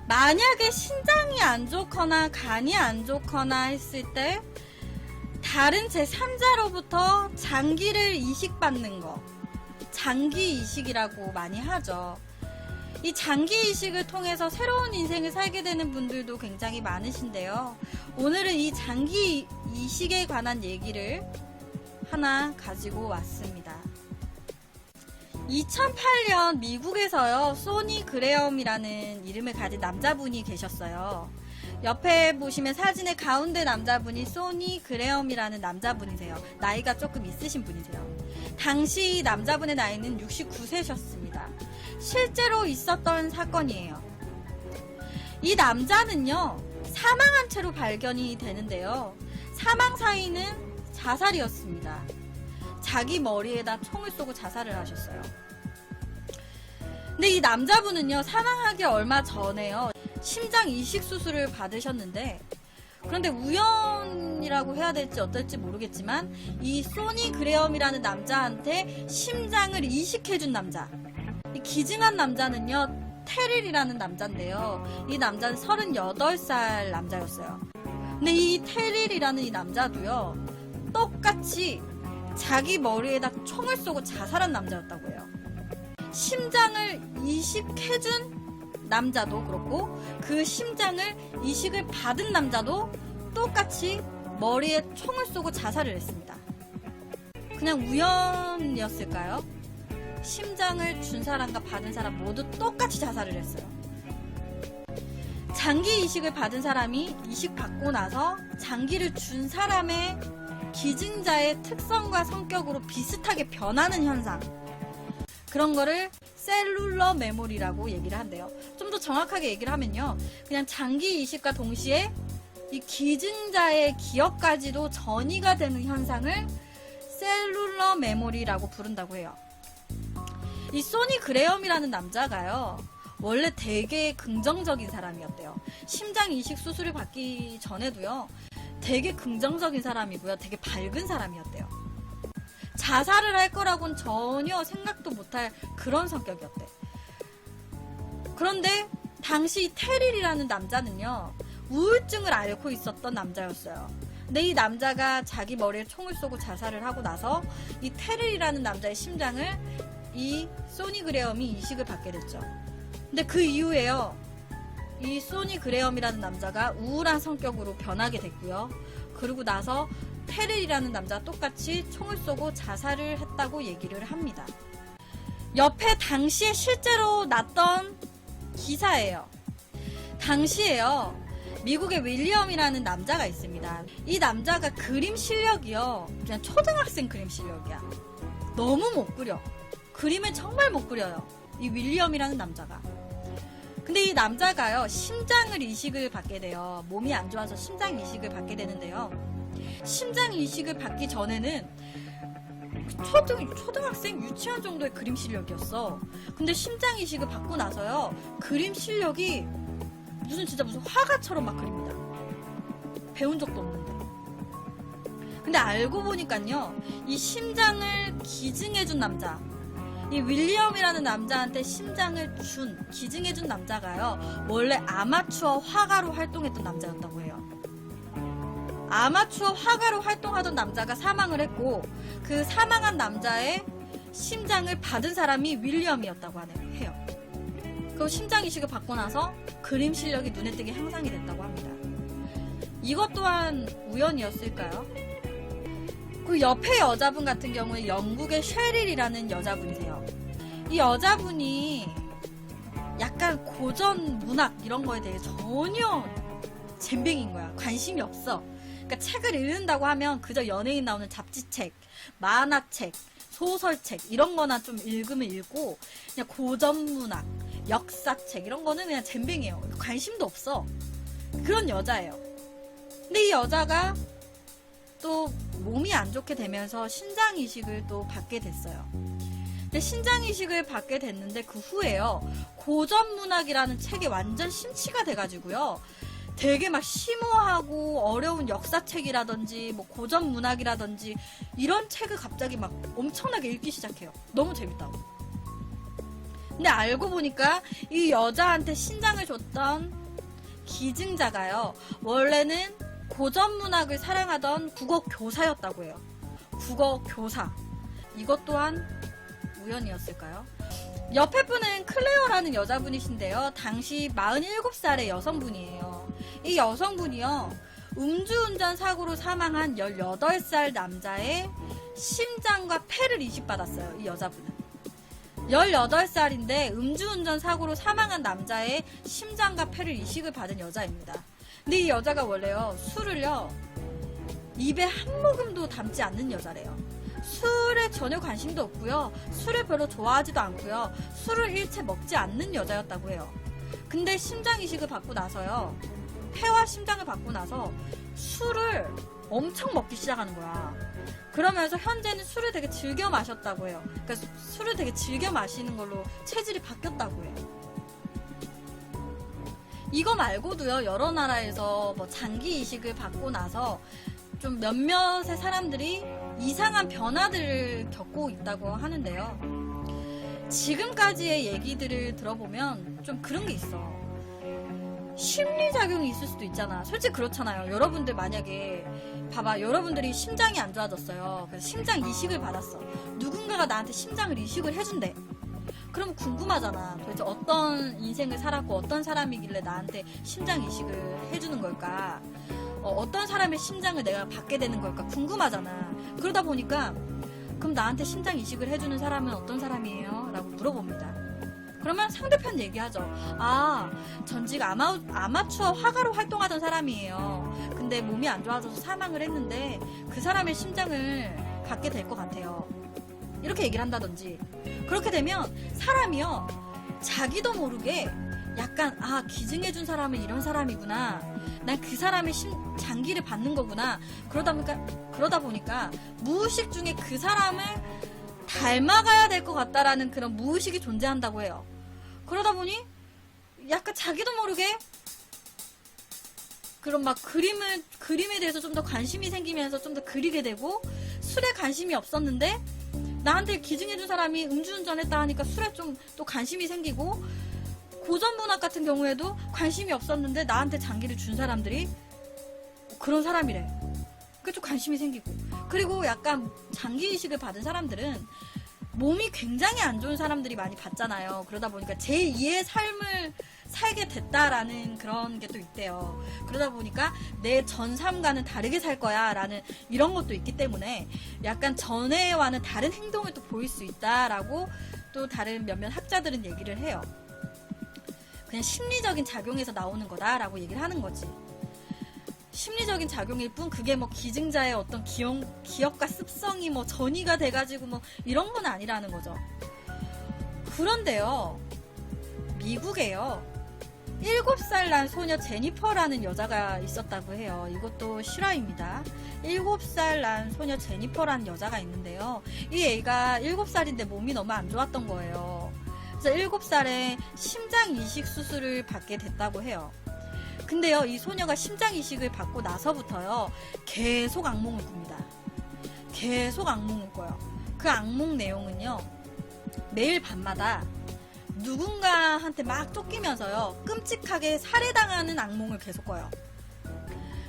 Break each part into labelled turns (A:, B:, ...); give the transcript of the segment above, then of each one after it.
A: 만약에 신장이 안 좋거나 간이 안 좋거나 했을 때 다른 제3자로부터 장기를 이식받는 거, 장기 이식이라고 많이 하죠. 이 장기 이식을 통해서 새로운 인생을 살게 되는 분들도 굉장히 많으신데요. 오늘은 이 장기 이식에 관한 얘기를 하나 가지고 왔습니다. 2008년 미국에서요, 소니 그레엄이라는 이름을 가진 남자분이 계셨어요. 옆에 보시면 사진의 가운데 남자분이 소니 그레엄이라는 남자분이세요. 나이가 조금 있으신 분이세요. 당시 남자분의 나이는 69세셨습니다. 실제로 있었던 사건이에요. 이 남자는요, 사망한 채로 발견이 되는데요. 사망 사인은 자살이었습니다. 자기 머리에다 총을 쏘고 자살을 하셨어요. 근데 이 남자분은요, 사망하기 얼마 전에요, 심장 이식 수술을 받으셨는데, 그런데 우연이라고 해야 될지 어떨지 모르겠지만 이 소니 그레엄이라는 남자한테 심장을 이식해준 남자, 이 기증한 남자는요, 테릴이라는 남자인데요. 이 남자는 38살 남자였어요. 근데 이 테릴이라는 이 남자도요, 똑같이 자기 머리에다 총을 쏘고 자살한 남자였다고 해요. 심장을 이식해준 남자도 그렇고 그 심장을 이식을 받은 남자도 똑같이 머리에 총을 쏘고 자살을 했습니다. 그냥 우연이었을까요? 심장을 준 사람과 받은 사람 모두 똑같이 자살을 했어요. 장기 이식을 받은 사람이 이식받고 나서 장기를 준 사람의 기증자의 특성과 성격으로 비슷하게 변하는 현상, 그런 거를 셀룰러 메모리라고 얘기를 한대요. 좀 더 정확하게 얘기를 하면요, 그냥 장기 이식과 동시에 이 기증자의 기억까지도 전이가 되는 현상을 셀룰러 메모리라고 부른다고 해요. 이 소니 그레엄이라는 남자가요, 원래 되게 긍정적인 사람이었대요. 심장 이식 수술을 받기 전에도요, 되게 긍정적인 사람이고요, 되게 밝은 사람이었대요. 자살을 할 거라고는 전혀 생각도 못할 그런 성격이었대. 그런데 당시 테릴이라는 남자는요, 우울증을 앓고 있었던 남자였어요. 근데 이 남자가 자기 머리에 총을 쏘고 자살을 하고 나서 이 테릴이라는 남자의 심장을 이 소니 그레엄이 이식을 받게 됐죠. 근데 그 이후에요, 이 소니 그레엄이라는 남자가 우울한 성격으로 변하게 됐고요. 그러고 나서 테릴이라는 남자가 똑같이 총을 쏘고 자살을 했다고 얘기를 합니다. 옆에 당시에 실제로 났던 기사예요. 당시에요, 미국의 윌리엄이라는 남자가 있습니다. 이 남자가 그림 실력이요, 그냥 초등학생 그림 실력이야. 너무 못 그려. 그림을 정말 못 그려요, 이 윌리엄이라는 남자가. 근데 이 남자가요, 심장을 이식을 받게 돼요. 몸이 안 좋아서 심장 이식을 받게 되는데요. 심장 이식을 받기 전에는 초등학생 유치원 정도의 그림 실력이었어. 근데 심장 이식을 받고 나서요, 그림 실력이 무슨 화가처럼 막 그립니다. 배운 적도 없는데. 근데 알고 보니까요, 이 심장을 기증해준 남자, 이 윌리엄이라는 남자한테 심장을 기증해준 남자가요, 원래 아마추어 화가로 활동했던 남자였다고 해요. 아마추어 화가로 활동하던 남자가 사망을 했고, 그 사망한 남자의 심장을 받은 사람이 윌리엄이었다고 해요. 그리고 심장 이식을 받고 나서 그림 실력이 눈에 띄게 향상이 됐다고 합니다. 이것 또한 우연이었을까요? 그 옆에 여자분 같은 경우는 영국의 쉐릴이라는 여자분이세요. 이 여자분이 약간 고전 문학 이런 거에 대해 전혀 젬병인 거야. 관심이 없어. 그러니까 책을 읽는다고 하면 그저 연예인 나오는 잡지책, 만화책, 소설책 이런 거나 좀 읽으면 읽고, 그냥 고전 문학, 역사책 이런 거는 그냥 젬병이에요. 관심도 없어. 그런 여자예요. 근데 이 여자가 또 몸이 안 좋게 되면서 신장 이식을 또 받게 됐어요. 근데 신장 이식을 받게 됐는데 그 후에요, 고전 문학이라는 책에 완전 심취가 돼가지고요, 되게 막 심오하고 어려운 역사책이라든지 뭐 고전 문학이라든지 이런 책을 갑자기 막 엄청나게 읽기 시작해요. 너무 재밌다고. 근데 알고 보니까 이 여자한테 신장을 줬던 기증자가요, 원래는 고전문학을 사랑하던 국어 교사였다고 해요. 국어 교사. 이것 또한 우연이었을까요? 옆에 분은 클레어라는 여자분이신데요. 당시 47살의 여성분이에요. 이 여성분이요, 음주운전 사고로 사망한 18살 남자의 심장과 폐를 이식받았어요. 이 여자분은. 18살인데 음주운전 사고로 사망한 남자의 심장과 폐를 이식을 받은 여자입니다. 근데 이 여자가 원래요, 술을요, 입에 한 모금도 담지 않는 여자래요. 술에 전혀 관심도 없고요, 술을 별로 좋아하지도 않고요, 술을 일체 먹지 않는 여자였다고 해요. 근데 심장 이식을 받고 나서요, 폐와 심장을 받고 나서 술을 엄청 먹기 시작하는 거야. 그러면서 현재는 술을 되게 즐겨 마셨다고 해요. 그러니까 술을 되게 즐겨 마시는 걸로 체질이 바뀌었다고 해요. 이거 말고도요, 여러 나라에서 뭐 장기 이식을 받고 나서 좀 몇몇의 사람들이 이상한 변화들을 겪고 있다고 하는데요. 지금까지의 얘기들을 들어보면 좀 그런 게 있어. 심리작용이 있을 수도 있잖아. 솔직히 그렇잖아요. 여러분들 만약에 봐봐, 여러분들이 심장이 안 좋아졌어요. 그래서 심장 이식을 받았어. 누군가가 나한테 심장을 이식을 해준대. 그럼 궁금하잖아. 도대체 어떤 인생을 살았고 어떤 사람이길래 나한테 심장 이식을 해주는 걸까? 어떤 사람의 심장을 내가 받게 되는 걸까? 궁금하잖아. 그러다 보니까 그럼 나한테 심장 이식을 해주는 사람은 어떤 사람이에요? 라고 물어봅니다. 그러면 상대편 얘기하죠. 아, 전직 아마추어 화가로 활동하던 사람이에요. 근데 몸이 안 좋아져서 사망을 했는데 그 사람의 심장을 받게 될 것 같아요. 이렇게 얘기를 한다든지. 그렇게 되면 사람이요, 자기도 모르게 약간, 아, 기증해준 사람은 이런 사람이구나, 난 그 사람의 장기를 받는 거구나, 그러다 보니까 무의식 중에 그 사람을 닮아가야 될 것 같다라는 그런 무의식이 존재한다고 해요. 그러다 보니 약간 자기도 모르게 그런 막 그림에 대해서 좀 더 관심이 생기면서 좀 더 그리게 되고, 술에 관심이 없었는데 나한테 기증해준 사람이 음주운전 했다 하니까 술에 좀 또 관심이 생기고, 고전문학 같은 경우에도 관심이 없었는데 나한테 장기를 준 사람들이 그런 사람이래. 그게 좀 관심이 생기고. 그리고 약간 장기 이식을 받은 사람들은 몸이 굉장히 안 좋은 사람들이 많이 받잖아요. 그러다 보니까 제2의 삶을 살게 됐다라는 그런 게 또 있대요. 그러다 보니까 내 전 삶과는 다르게 살 거야 라는 이런 것도 있기 때문에 약간 전에와는 다른 행동을 또 보일 수 있다라고 또 다른 몇몇 학자들은 얘기를 해요. 그냥 심리적인 작용에서 나오는 거다라고 얘기를 하는 거지. 심리적인 작용일 뿐, 그게 뭐 기증자의 어떤 기억과 습성이 뭐 전이가 돼가지고 뭐 이런 건 아니라는 거죠. 그런데요, 미국에요, 7살 난 소녀 제니퍼라는 여자가 있었다고 해요. 이것도 실화입니다. 7살 난 소녀 제니퍼라는 여자가 있는데요, 이 애가 7살인데 몸이 너무 안 좋았던 거예요. 그래서 7살에 심장 이식 수술을 받게 됐다고 해요. 근데요, 이 소녀가 심장 이식을 받고 나서부터요, 계속 악몽을 꿉니다. 계속 악몽을 꿔요. 그 악몽 내용은요, 매일 밤마다 누군가한테 막 쫓기면서요, 끔찍하게 살해당하는 악몽을 계속 꿔요.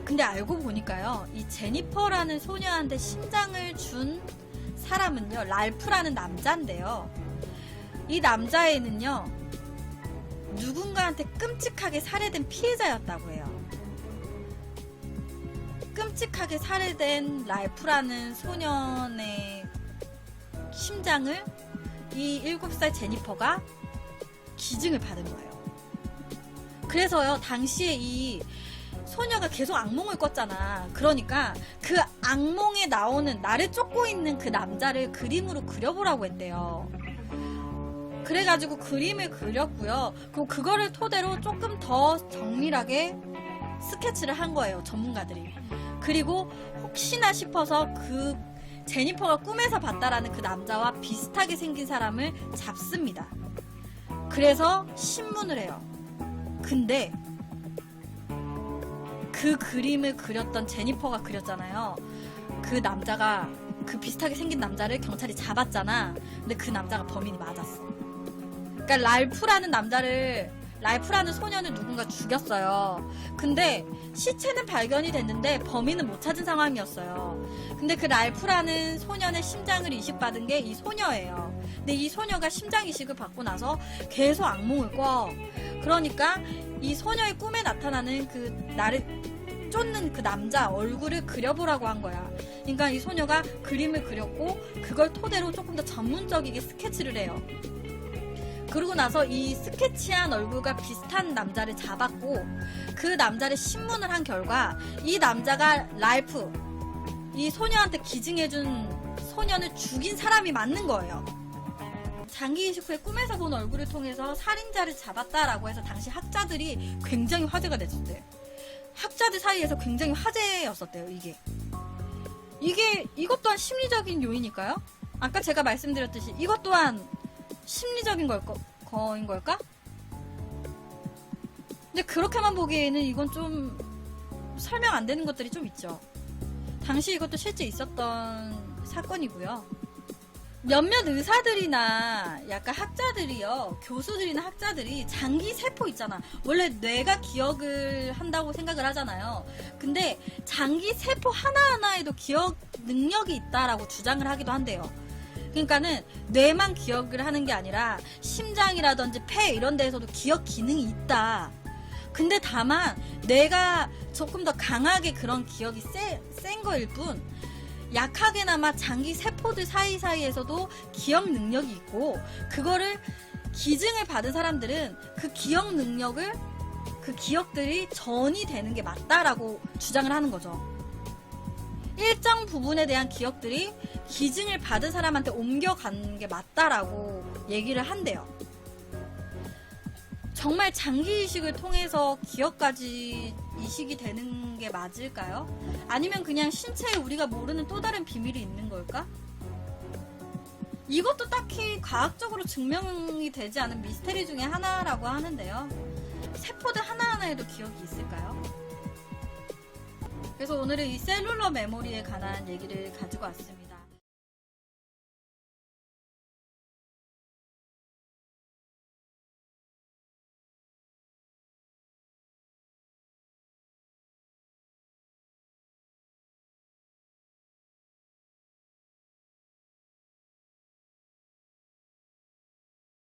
A: 근데 알고 보니까요, 이 제니퍼라는 소녀한테 심장을 준 사람은요, 랄프라는 남자인데요, 이 남자애는요, 누군가한테 끔찍하게 살해된 피해자였다고 해요. 끔찍하게 살해된 랄프라는 소년의 심장을 이 7살 제니퍼가 기증을 받은 거예요. 그래서요, 당시에 이 소녀가 계속 악몽을 꿨잖아. 그러니까 그 악몽에 나오는, 나를 쫓고 있는 그 남자를 그림으로 그려보라고 했대요. 그래가지고 그림을 그렸고요. 그리고 그거를 토대로 조금 더 정밀하게 스케치를 한 거예요, 전문가들이. 그리고 혹시나 싶어서 그 제니퍼가 꿈에서 봤다라는 그 남자와 비슷하게 생긴 사람을 잡습니다. 그래서 신문을 해요. 근데 그 그림을 그렸던 제니퍼가 그렸잖아요. 그 남자가, 그 비슷하게 생긴 남자를 경찰이 잡았잖아. 근데 그 남자가 범인이 맞았어. 그러니까 랄프라는 소년을 누군가 죽였어요. 근데 시체는 발견이 됐는데 범인은 못 찾은 상황이었어요. 근데 그 랄프라는 소년의 심장을 이식받은 게 이 소녀예요. 근데 이 소녀가 심장 이식을 받고 나서 계속 악몽을 꿔. 그러니까 이 소녀의 꿈에 나타나는 그 나를 쫓는 그 남자 얼굴을 그려보라고 한 거야. 그러니까 이 소녀가 그림을 그렸고 그걸 토대로 조금 더 전문적이게 스케치를 해요. 그러고 나서 이 스케치한 얼굴과 비슷한 남자를 잡았고 그 남자를 신문을 한 결과 이 남자가 랄프, 이 소녀한테 기증해준 소년을 죽인 사람이 맞는 거예요. 장기 이식 후에 꿈에서 본 얼굴을 통해서 살인자를 잡았다라고 해서 당시 학자들이 굉장히 화제가 됐었대요. 학자들 사이에서 굉장히 화제였었대요. 이것 또한 심리적인 요인일까요? 아까 제가 말씀드렸듯이 이것 또한 심리적인 거인 걸까? 근데 그렇게만 보기에는 이건 좀 설명 안 되는 것들이 좀 있죠. 당시 이것도 실제 있었던 사건이고요. 몇몇 의사들이나 약간 학자들이요, 교수들이나 학자들이 장기 세포 있잖아. 원래 뇌가 기억을 한다고 생각을 하잖아요. 근데 장기 세포 하나하나에도 기억 능력이 있다라고 주장을 하기도 한대요. 그러니까는 뇌만 기억을 하는 게 아니라 심장이라든지 폐 이런 데에서도 기억 기능이 있다. 근데 다만 뇌가 조금 더 강하게 그런 기억이 센 거일 뿐 약하게나마 장기 세포들 사이사이에서도 기억 능력이 있고 그거를 기증을 받은 사람들은 그 기억 능력을 그 기억들이 전이 되는 게 맞다라고 주장을 하는 거죠. 일정 부분에 대한 기억들이 기증을 받은 사람한테 옮겨가는 게 맞다라고 얘기를 한대요. 정말 장기 이식을 통해서 기억까지 이식이 되는 게 맞을까요? 아니면 그냥 신체에 우리가 모르는 또 다른 비밀이 있는 걸까? 이것도 딱히 과학적으로 증명이 되지 않은 미스테리 중에 하나라고 하는데요. 세포들 하나하나에도 기억이 있을까요? 그래서 오늘은 이 셀룰러 메모리에 관한 얘기를 가지고 왔습니다.